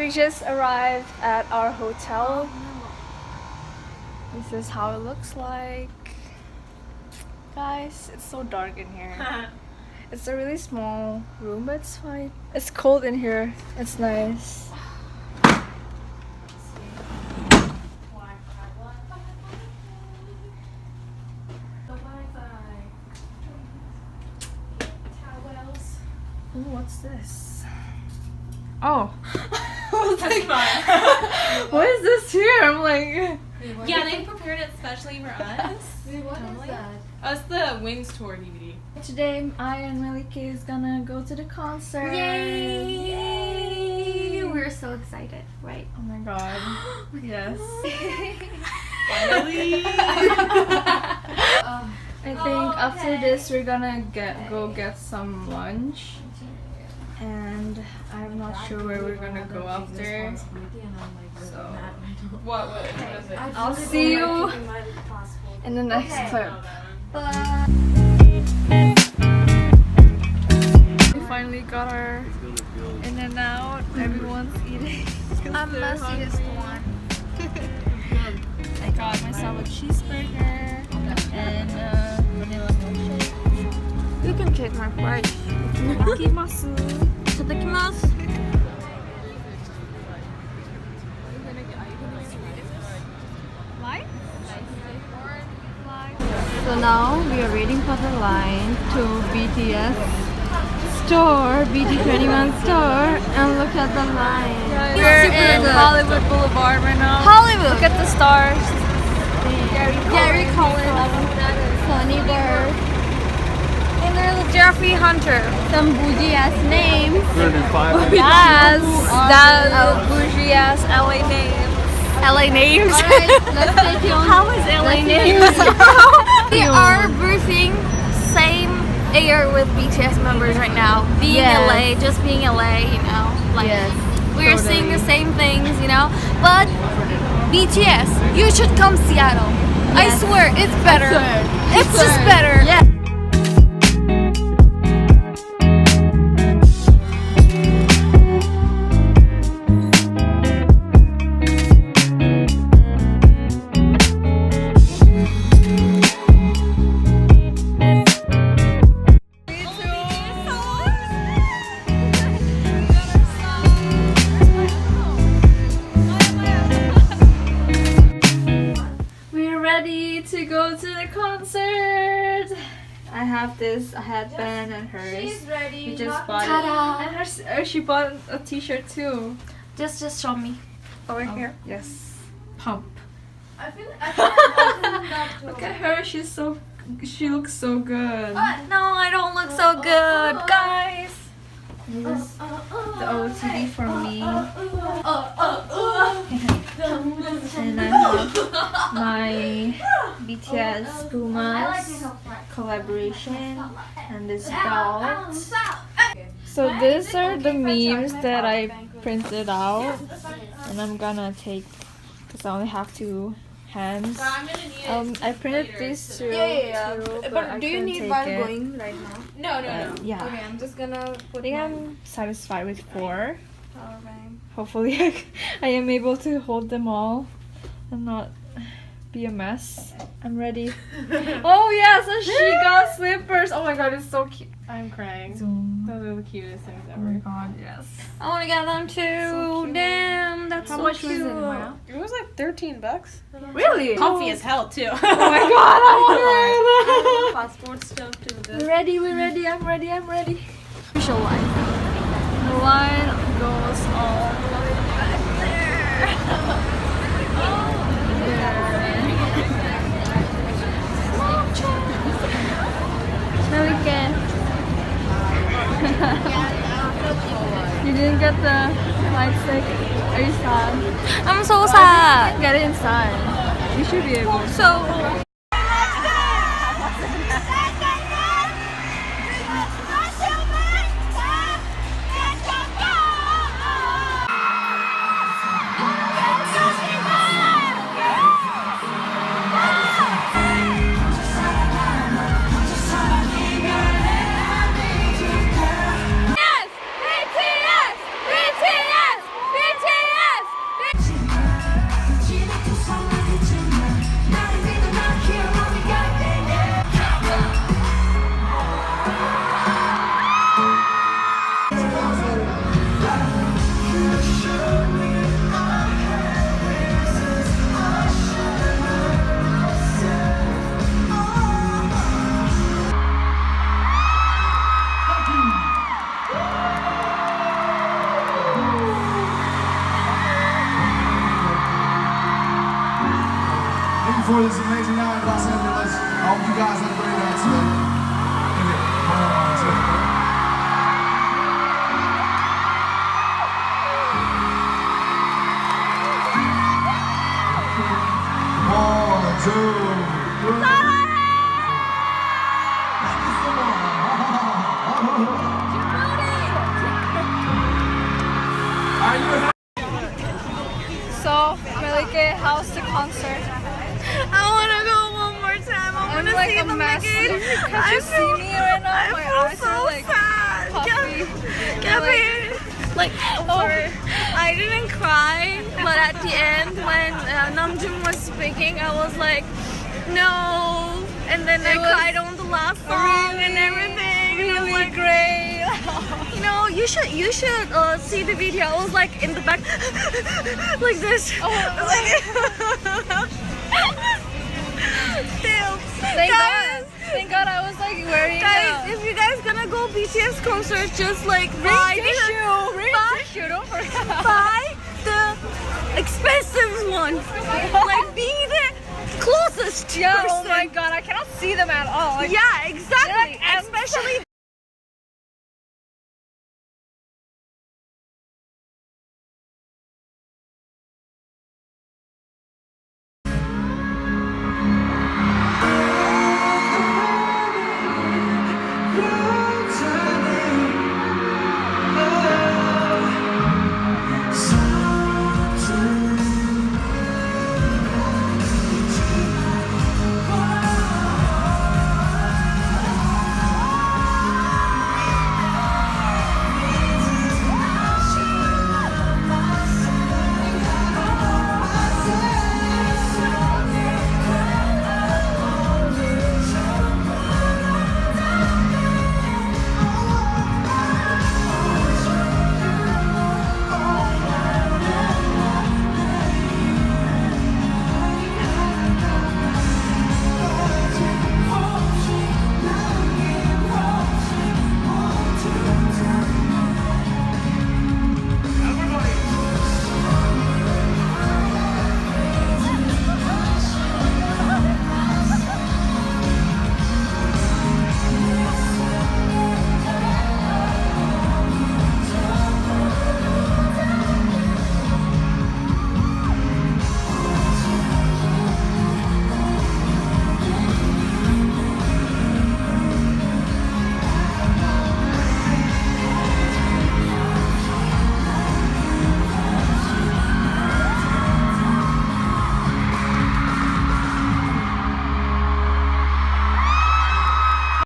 we just arrived at our hotel. This is how it looks like. Guys, it's so dark in here. It's a really small room, but it's fine. It's cold in here. It's nice. Ooh, what's this? Oh. That's fine. What is this here? I'm like... Yeah, they prepared it especially for us. Wait, what is that? Oh, it's the Wings Tour DVD. Today, I and Malika is gonna go to the concert. Yay! We're so excited, right? Oh my god. Yes. Finally! I think after this we're gonna go get some lunch. And I'm not sure where we're gonna go after. So What is it? I'll see you in the next clip. We finally got our in and out. Everyone's eating. I'm the messiest one. I got myself a cheeseburger and vanilla milkshake. You can take my price. Itadakimasu. Itadakimasu. So now we are waiting for the line to BTS store, BT21 store, and look at the line. We're Super in good. Hollywood Boulevard right now. Hollywood. Look at the stars. Gary Collins, Sonny Bird, and there's Jeffrey Hunter. Some bougie ass names. 35. Yes, that bougie ass LA names. LA names. Alright, let's stay tuned. How is LA names? We are breathing same air with BTS members right now. Being Yes. LA, just being LA, you know. Like Yes, we're totally. seeing the same things, you know. But BTS, you should come Seattle. I Yes. swear, it's better. It's just swear. better. Yeah. We're ready to go to the concert. I have this headband and hers. ready. We just bought it. And hers, she bought a t-shirt too. Just show me. Over here. Yes. Pump. I feel Look at her. She looks so good. no, I don't look so good, guys. This is the OOTD for me. And I have my BTS Pumas collaboration and this belt. So these are the memes that I printed out, and I'm gonna take because I only have 2 hands. I printed these two. Too, but I do you couldn't need take while it. going right now? No. Yeah. Okay, I'm just gonna I put think my I'm satisfied with 4. power bank. Hopefully I am able to hold them all and not be a mess. I'm ready. Oh yes, and she got slippers. Oh my god, it's so cute. I'm crying. Zoom. Those are the cutest things Oh my ever. god, yes. I wanna get them too. So cute. Damn, that's How so much cute. was it, Maya? It was like $13. Really? Comfy as hell too. Oh my god, I want Passport stuff to to wear that. We're ready, I'm ready. Official line. The line goes all the way back there. Malika. You didn't get the light stick. Are you sad? I'm so sad. Get it inside. You should be able to. So. BTS! BTS! BTS! for this amazing night in Los Angeles. I hope you guys had a great night today. One, two, three. Thank you so much. Are you happy? So, Melike, how's the concert? I wanna go one more time. I wanna like see a them mess. again. Can't you see me right now? My eyes so are like sad. puffy. Gabby, like, I didn't cry, but at the end when Namjoon was speaking, I was like, no. And then I cried on the last song and everything. Really like, great. you know, you should see the video. I was like in the back, like this. Thank God I was like wearing Guys, if you guys gonna go BTS concert, just like buy don't forget. buy the expensive one. Like be the closest Yeah, person. oh my God, I cannot see them at all. Like, Yeah, exactly. They're like Especially